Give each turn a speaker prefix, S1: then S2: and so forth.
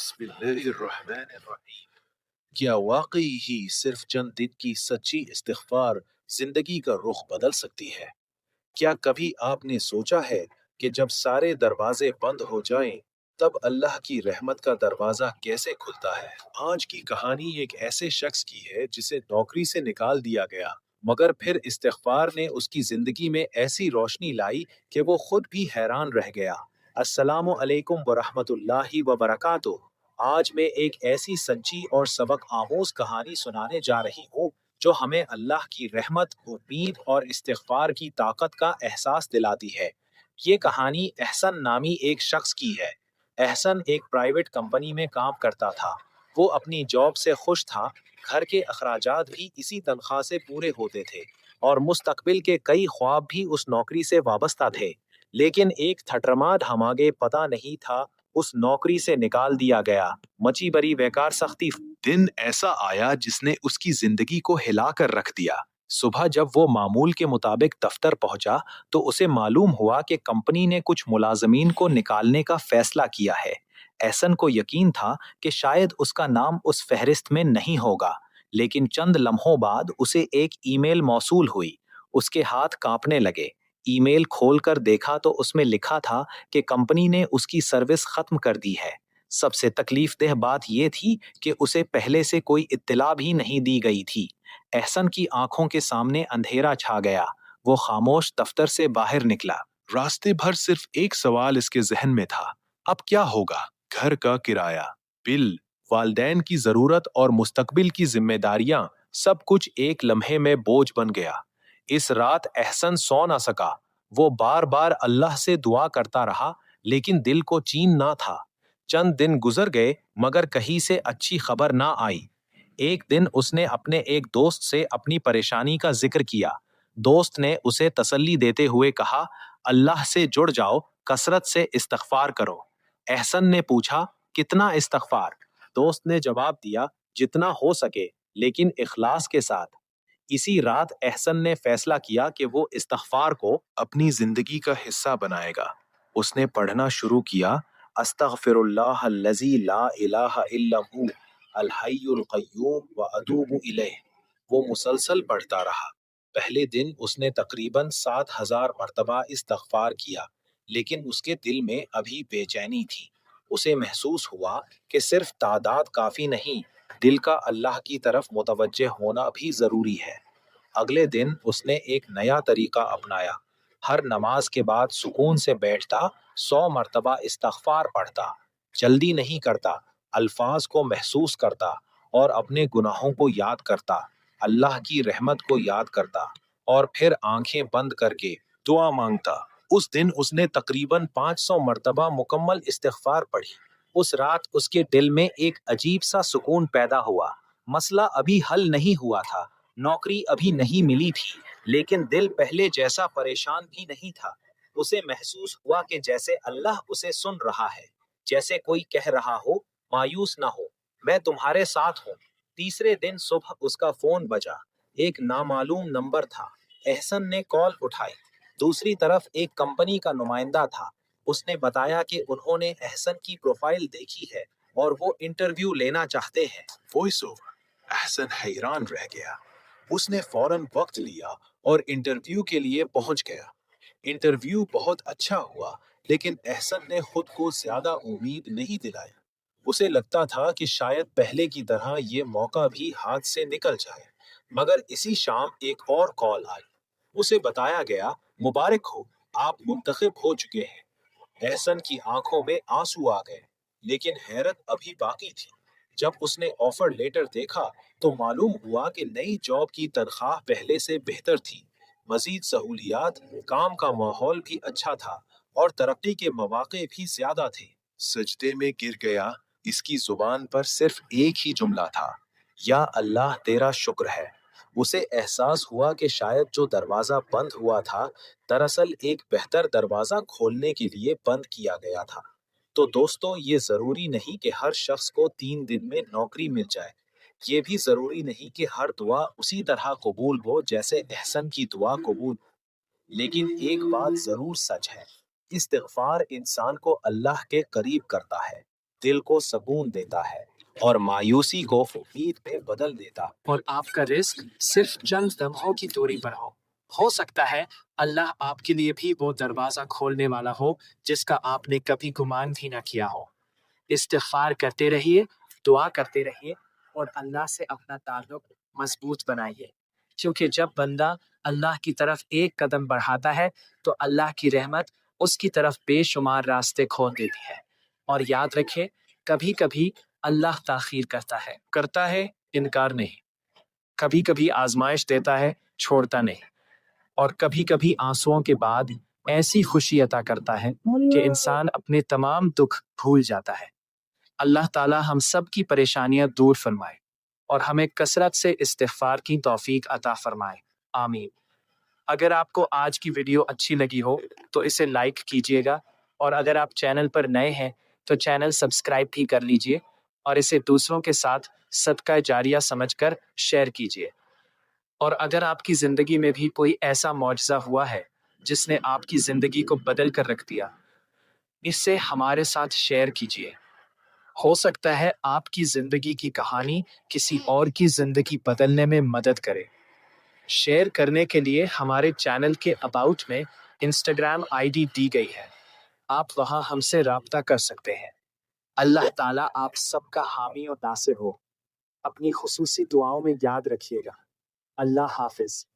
S1: بسم اللہ الرحمن الرحیم۔ کیا واقعی ہی صرف چند دن کی سچی استغفار زندگی کا رخ بدل سکتی ہے؟ کیا کبھی آپ نے سوچا ہے کہ جب سارے دروازے بند ہو جائیں تب اللہ کی رحمت کا دروازہ کیسے کھلتا ہے؟ آج کی کہانی ایک ایسے شخص کی ہے جسے نوکری سے نکال دیا گیا، مگر پھر استغفار نے اس کی زندگی میں ایسی روشنی لائی کہ وہ خود بھی حیران رہ گیا۔ السلام علیکم ورحمۃ اللہ وبرکاتہ۔ آج میں ایک ایسی سچی اور سبق آموز کہانی سنانے جا رہی ہوں جو ہمیں اللہ کی رحمت، امید اور استغفار کی طاقت کا احساس دلاتی ہے۔ یہ کہانی احسن نامی ایک شخص کی ہے۔ احسن ایک پرائیویٹ کمپنی میں کام کرتا تھا۔ وہ اپنی جاب سے خوش تھا، گھر کے اخراجات بھی اسی تنخواہ سے پورے ہوتے تھے اور مستقبل کے کئی خواب بھی اس نوکری سے وابستہ تھے۔ لیکن ایک تھٹرما دھماگے پتہ نہیں تھا اس نوکری سے نکال دیا گیا۔ مچی بری بیکار سختی دن ایسا آیا جس نے اس کی زندگی کو ہلا کر رکھ دیا۔ صبح جب وہ معمول کے مطابق دفتر پہنچا تو اسے معلوم ہوا کہ کمپنی نے کچھ ملازمین کو نکالنے کا فیصلہ کیا ہے۔ احسن کو یقین تھا کہ شاید اس کا نام اس فہرست میں نہیں ہوگا، لیکن چند لمحوں بعد اسے ایک ای میل موصول ہوئی۔ اس کے ہاتھ کانپنے لگے۔ ای میل کھول کر دیکھا تو اس میں لکھا تھا کہ کمپنی نے اس کی سروس ختم کر دی ہے۔ سب سے تکلیف دہ بات یہ تھی کہ اسے پہلے سے کوئی اطلاع بھی نہیں دی گئی تھی۔ احسن کی آنکھوں کے سامنے اندھیرا چھا گیا۔ وہ خاموش دفتر سے باہر نکلا۔ راستے بھر صرف ایک سوال اس کے ذہن میں تھا، اب کیا ہوگا؟ گھر کا کرایہ، بل، والدین کی ضرورت اور مستقبل کی ذمہ داریاں، سب کچھ ایک لمحے میں بوجھ بن گیا۔ اس رات احسن سو نہ سکا۔ وہ بار بار اللہ سے دعا کرتا رہا لیکن دل کو چین نہ تھا۔ چند دن گزر گئے مگر کہیں سے اچھی خبر نہ آئی۔ ایک دن اس نے اپنے ایک دوست سے اپنی پریشانی کا ذکر کیا۔ دوست نے اسے تسلی دیتے ہوئے کہا، اللہ سے جڑ جاؤ، کثرت سے استغفار کرو۔ احسن نے پوچھا، کتنا استغفار؟ دوست نے جواب دیا، جتنا ہو سکے لیکن اخلاص کے ساتھ۔ اسی رات احسن نے فیصلہ کیا کہ وہ استغفار کو اپنی زندگی کا حصہ بنائے گا۔ اس نے پڑھنا شروع کیا، استغفر اللہ الذی لا الہ الا ہو الحی القیوم واتوب الیہ۔ وہ مسلسل پڑھتا رہا۔ پہلے دن اس نے تقریباً 7,000 مرتبہ استغفار کیا، لیکن اس کے دل میں ابھی بے چینی تھی۔ اسے محسوس ہوا کہ صرف تعداد کافی نہیں، دل کا اللہ کی طرف متوجہ ہونا بھی ضروری ہے۔ اگلے دن اس نے ایک نیا طریقہ اپنایا۔ ہر نماز کے بعد سکون سے بیٹھتا، 100 مرتبہ استغفار پڑھتا، جلدی نہیں کرتا، الفاظ کو محسوس کرتا اور اپنے گناہوں کو یاد کرتا، اللہ کی رحمت کو یاد کرتا اور پھر آنکھیں بند کر کے دعا مانگتا۔ اس دن اس نے تقریباً 500 مرتبہ مکمل استغفار پڑھی۔ اس رات اس کے دل میں ایک عجیب سا سکون پیدا ہوا۔ مسئلہ ابھی حل نہیں ہوا تھا، نوکری ابھی نہیں ملی تھی، لیکن دل پہلے جیسا پریشان بھی نہیں تھا۔ اسے محسوس ہوا کہ جیسے اللہ اسے سن رہا ہے، جیسے کوئی کہہ رہا ہو، مایوس نہ ہو، میں تمہارے ساتھ ہوں۔ تیسرے دن صبح اس کا فون بجا۔ ایک نامعلوم نمبر تھا۔ احسن نے کال اٹھائی۔ دوسری طرف ایک کمپنی کا نمائندہ تھا۔ اس نے بتایا کہ انہوں نے احسن کی پروفائل دیکھی ہے اور وہ انٹرویو لینا چاہتے ہیں۔ Voice over. احسن حیران رہ گیا۔ اس نے فوراً وقت لیا اور انٹرویو کے لیے پہنچ گیا۔ انٹرویو بہت اچھا ہوا، لیکن احسن نے خود کو زیادہ امید نہیں دلائی۔ اسے لگتا تھا کہ شاید پہلے کی طرح یہ موقع بھی ہاتھ سے نکل جائے، مگر اسی شام ایک اور کال آئی۔ اسے بتایا گیا، مبارک ہو، آپ منتخب ہو چکے ہیں۔ احسن کی آنکھوں میں آنسو آ گئے، لیکن حیرت ابھی باقی تھی۔ جب اس نے آفر لیٹر دیکھا تو معلوم ہوا کہ نئی جاب کی تنخواہ پہلے سے بہتر تھی، مزید سہولیات، کام کا ماحول بھی اچھا تھا اور ترقی کے مواقع بھی زیادہ تھے۔ سجدے میں گر گیا۔ اس کی زبان پر صرف ایک ہی جملہ تھا، یا اللہ تیرا شکر ہے۔ اسے احساس ہوا کہ شاید جو دروازہ بند ہوا تھا دراصل ایک بہتر دروازہ کھولنے کے لیے بند کیا گیا تھا۔ تو دوستو، یہ ضروری نہیں کہ ہر شخص کو 3 دن میں نوکری مل جائے۔ یہ بھی ضروری نہیں کہ ہر دعا اسی طرح قبول ہو جیسے احسن کی دعا قبول ہو۔ لیکن ایک بات ضرور سچ ہے، استغفار انسان کو اللہ کے قریب کرتا ہے۔ دل کو سکون دیتا ہے اور مایوسی کو امید میں بدل دیتا۔
S2: اور آپ کا رزق صرف چند لمحوں کی دوری پر ہو سکتا ہے اللہ آپ کے لیے بھی وہ دروازہ کھولنے والا ہو جس کا آپ نے کبھی گمان بھی نہ کیا ہو۔ استغفار کرتے رہیے، دعا کرتے رہیے اور اللہ سے اپنا تعلق مضبوط بنائیے، کیونکہ جب بندہ اللہ کی طرف ایک قدم بڑھاتا ہے تو اللہ کی رحمت اس کی طرف بے شمار راستے کھول دیتی ہے۔ اور یاد رکھے، کبھی کبھی اللہ تاخیر کرتا ہے، انکار نہیں۔ کبھی کبھی آزمائش دیتا ہے، چھوڑتا نہیں۔ اور کبھی کبھی آنسوؤں کے بعد ایسی خوشی عطا کرتا ہے کہ انسان اپنے تمام دکھ بھول جاتا ہے۔ اللہ تعالی ہم سب کی پریشانیاں دور فرمائے اور ہمیں کثرت سے استغفار کی توفیق عطا فرمائے، آمین۔ اگر آپ کو آج کی ویڈیو اچھی لگی ہو تو اسے لائک کیجیے گا، اور اگر آپ چینل پر نئے ہیں تو چینل سبسکرائب بھی کر لیجیے اور اسے دوسروں کے ساتھ صدقہ جاریہ سمجھ کر شیئر کیجیے۔ اور اگر آپ کی زندگی میں بھی کوئی ایسا معجزہ ہوا ہے جس نے آپ کی زندگی کو بدل کر رکھ دیا، اس سے ہمارے ساتھ شیئر کیجیے۔ ہو سکتا ہے آپ کی زندگی کی کہانی کسی اور کی زندگی بدلنے میں مدد کرے۔ شیئر کرنے کے لیے ہمارے چینل کے اباؤٹ میں انسٹاگرام آئی ڈی دی گئی ہے، آپ وہاں ہم سے رابطہ کر سکتے ہیں۔ اللہ تعالیٰ آپ سب کا حامی اور ناصر ہو۔ اپنی خصوصی دعاؤں میں یاد رکھیے گا۔ اللہ حافظ۔